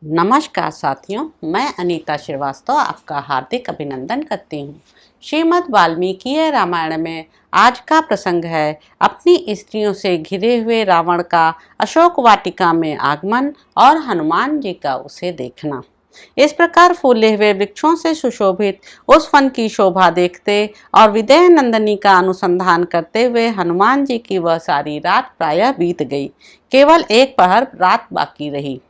नमस्कार साथियों, मैं अनीता श्रीवास्तव आपका हार्दिक अभिनंदन करती हूँ। श्रीमद् वाल्मीकि रामायण में आज का प्रसंग है अपनी स्त्रियों से घिरे हुए रावण का अशोक वाटिका में आगमन और हनुमान जी का उसे देखना। इस प्रकार फूले हुए वृक्षों से सुशोभित उस वन की शोभा देखते और विदेह नंदिनी का अनुसंधान करते हुए हनुमान जी की वह सारी रात प्रायः बीत गई। केवल एक पहर रात बाकी रही।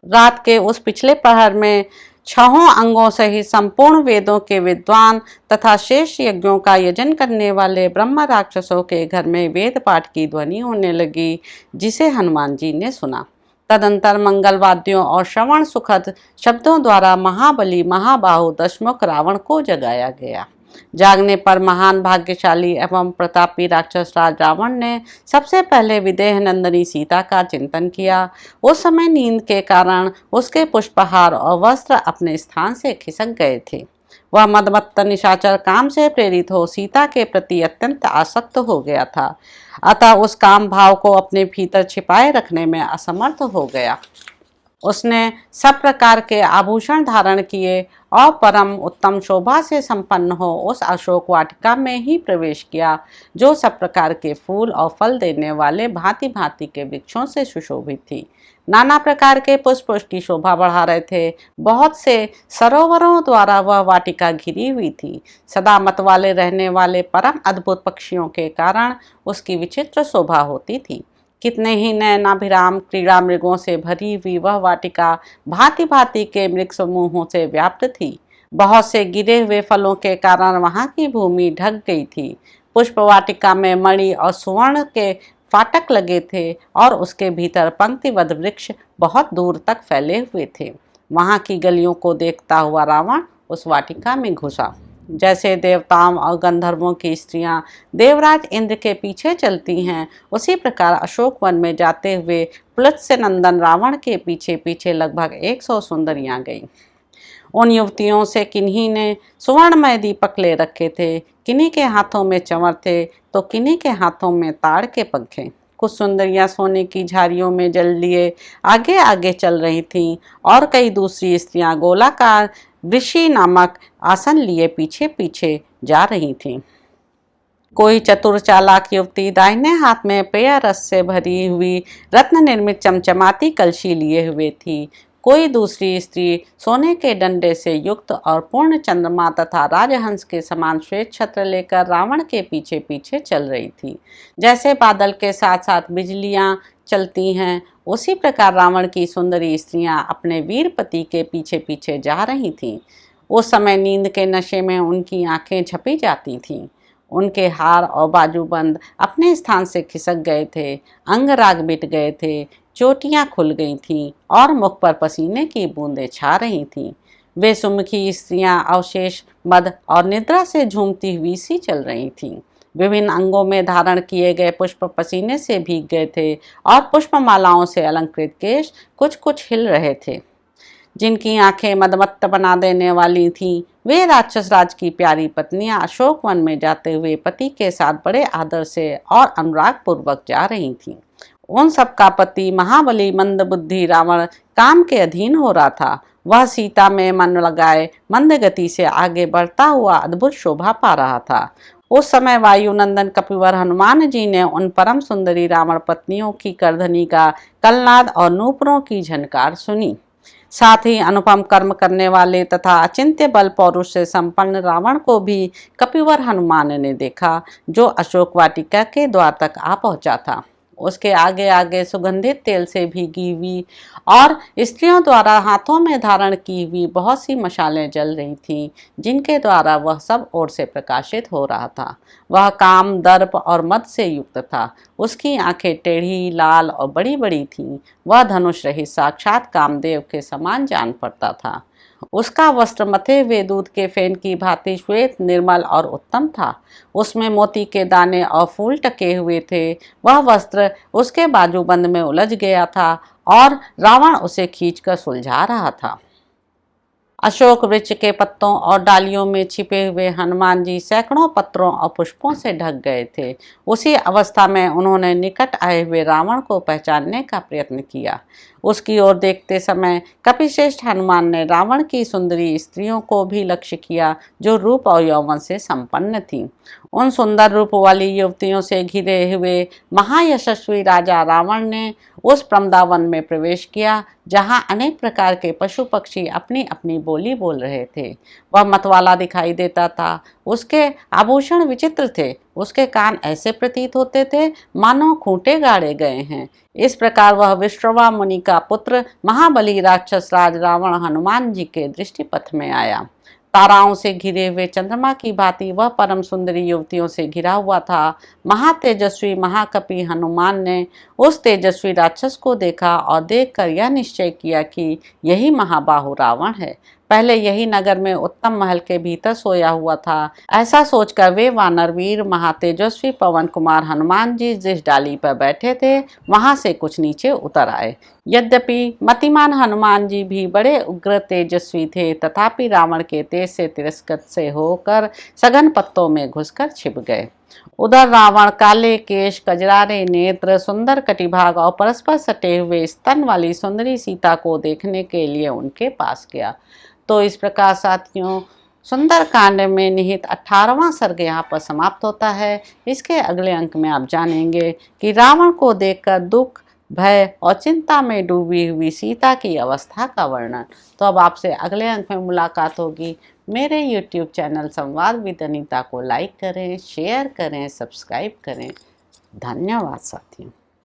रात के उस पिछले पहर में छहों अंगों सहित संपूर्ण वेदों के विद्वान तथा शेष यज्ञों का यजन करने वाले ब्रह्म राक्षसों के घर में वेद पाठ की ध्वनि होने लगी, जिसे हनुमान जी ने सुना। तदंतर मंगल वाद्यों और श्रवण सुखद शब्दों द्वारा महाबली महाबाहु दशमुख रावण को जगाया गया। जागने पर महान भाग्यशाली एवं प्रतापी राक्षस राज रावण ने सबसे पहले विदेह नंदिनी सीता का चिंतन किया। उस समय नींद के कारण उसके पुष्पहार और वस्त्र अपने स्थान से खिसक गए थे। वह मदमत्त निशाचर काम से प्रेरित हो सीता के प्रति अत्यंत आसक्त हो गया था, अतः उस काम भाव को अपने भीतर छिपाए रखने में असमर्थ हो गया। उसने सब प्रकार के आभूषण धारण किए और परम उत्तम शोभा से संपन्न हो उस अशोक वाटिका में ही प्रवेश किया, जो सब प्रकार के फूल और फल देने वाले भांति भांति के वृक्षों से सुशोभित थी। नाना प्रकार के पुष्प उसकी शोभा बढ़ा रहे थे। बहुत से सरोवरों द्वारा वह वाटिका घिरी हुई थी। सदा मत वाले रहने वाले परम अद्भुत पक्षियों के कारण उसकी विचित्र शोभा होती थी। कितने ही नयनाभिराम क्रीड़ा मृगों से भरी हुई वह वाटिका भांति भांति के मृग समूहों से व्याप्त थी। बहुत से गिरे हुए फलों के कारण वहां की भूमि ढक गई थी। पुष्प वाटिका में मणि और सुवर्ण के फाटक लगे थे और उसके भीतर पंक्तिबद्ध वृक्ष बहुत दूर तक फैले हुए थे। वहां की गलियों को देखता हुआ रावण उस वाटिका में घुसा। जैसे देवताओं और गंधर्वों की स्त्रियां देवराज इंद्र के पीछे चलती हैं, उसी प्रकार अशोक वन में जाते हुए पुलत्स्य नंदन रावण के पीछे पीछे लगभग 100 सुंदरियां गईं। उन युवतियों से किन्हीं ने सुवर्णमय दीपक ले रखे थे, किन्हीं के हाथों में चंवर थे तो किन्हीं के हाथों में ताड़ के पंखे। कुछ सुंदरियां सोने की झारियों में जल लिए आगे आगे चल रही थीं और कई दूसरी स्त्रियां गोलाकार ऋषि नामक आसन लिए पीछे पीछे जा रही थीं। कोई चतुर चालाक युवती दाहिने हाथ में पेय रस से भरी हुई रत्न निर्मित चमचमाती कलशी लिए हुए थी। कोई दूसरी स्त्री सोने के डंडे से युक्त और पूर्ण चंद्रमा तथा राजहंस के समान श्वेत छत्र लेकर रावण के पीछे पीछे चल रही थी। जैसे बादल के साथ साथ बिजलियां चलती हैं, उसी प्रकार रावण की सुंदरी स्त्रियां अपने वीर पति के पीछे पीछे जा रही थीं। उस समय नींद के नशे में उनकी आंखें झपी जाती थीं। उनके हार और बाजूबंद अपने स्थान से खिसक गए थे, अंगराग मिट गए थे, चोटियां खुल गई थीं और मुख पर पसीने की बूंदें छा रही थीं। वे सुमुखी स्त्रियां अवशेष मद और निद्रा से झूमती हुई सी चल रही थीं। विभिन्न अंगों में धारण किए गए पुष्प पसीने से भीग गए थे और पुष्पमालाओं से अलंकृत केश कुछ कुछ हिल रहे थे। जिनकी आंखें मदमत्त बना देने वाली थीं, वे राक्षस राज की प्यारी पत्नियां अशोक वन में जाते हुए पति के साथ बड़े आदर से और अनुराग पूर्वक जा रही थीं। उन सब का पति महाबली मंद बुद्धि रावण काम के अधीन हो रहा था। वह सीता में मन लगाए मंद गति से आगे बढ़ता हुआ अद्भुत शोभा पा रहा था। उस समय वायुनंदन कपिवर हनुमान जी ने उन परम सुंदरी रावण पत्नियों की करधनी का कलनाद और नूपुरों की झनकार सुनी। साथ ही अनुपम कर्म करने वाले तथा अचिंत्य बल पौरुष से संपन्न रावण को भी कपिवर हनुमान ने देखा, जो अशोक वाटिका के द्वार तक आ पहुंचा था। उसके आगे आगे सुगंधित तेल से भीगी हुई और स्त्रियों द्वारा हाथों में धारण की हुई बहुत सी मशालें जल रही थीं, जिनके द्वारा वह सब ओर से प्रकाशित हो रहा था। वह काम, दर्प और मद से युक्त था। उसकी आंखें टेढ़ी, लाल और बड़ी बड़ी थीं। वह धनुष रहित साक्षात कामदेव के समान जान पड़ता था। उसका वस्त्र मथे हुए दूध के फेन की भांति श्वेत, निर्मल और उत्तम था। उसमें मोती के दाने और फूल टके हुए थे। वह वस्त्र उसके बाजूबंद में उलझ गया था और रावण उसे खींचकर सुलझा रहा था। अशोक वृक्ष के पत्तों और डालियों में छिपे हुए हनुमान जी सैकड़ों पत्रों और पुष्पों से ढक गए थे। उसी अवस्था में उन्होंने निकट आए हुए रावण को पहचानने का प्रयत्न किया। उसकी ओर देखते समय कपिश्रेष्ठ हनुमान ने रावण की सुंदरी स्त्रियों को भी लक्ष्य किया, जो रूप और यौवन से संपन्न थीं। उन सुंदर रूप वाली युवतियों से घिरे हुए महायशस्वी राजा रावण ने उस प्रमदावन में प्रवेश किया, जहां अनेक प्रकार के पशु पक्षी अपनी अपनी बोली बोल रहे थे। वह मतवाला दिखाई देता था। उसके आभूषण विचित्र थे। उसके कान ऐसे प्रतीत होते थे मानो खूंटे गाड़े गए हैं। इस प्रकार वह विश्रवा मुनि का पुत्र महाबली राक्षस राज रावण हनुमान जी के दृष्टिपथ में आया। ताराओं से घिरे हुए चंद्रमा की भांति वह परम सुंदरी युवतियों से घिरा हुआ था। महातेजस्वी महाकपि हनुमान ने उस तेजस्वी राक्षस को देखा और देखकर यह निश्चय किया कि यही महाबाहु रावण है। पहले यही नगर में उत्तम महल के भीतर सोया हुआ था। ऐसा सोचकर वे वानरवीर महातेजस्वी पवन कुमार हनुमान जी जिस डाली पर बैठे थे वहां से कुछ नीचे उतर आए। यद्यपि मतिमान हनुमान जी भी बड़े उग्र तेजस्वी थे, तथापि रावण के तेज से तिरस्कृत से होकर सघन पत्तों में घुसकर छिप गए। उधर रावण काले केश, कजरारे नेत्र, सुंदर कटिभाग और परस्पर सटे हुए स्तन वाली सुंदरी सीता को देखने के लिए उनके पास गया। तो इस प्रकार साथियों, सुंदर कांड में निहित 18वां सर्ग यहाँ पर समाप्त होता है। इसके अगले अंक में आप जानेंगे कि रावण को देखकर दुख, भय और चिंता में डूबी हुई सीता की अवस्था का वर्णन। तो अब आपसे अगले अंक में मुलाकात होगी। मेरे YouTube चैनल संवाद विद अनीता को लाइक करें, शेयर करें, सब्सक्राइब करें। धन्यवाद साथियों।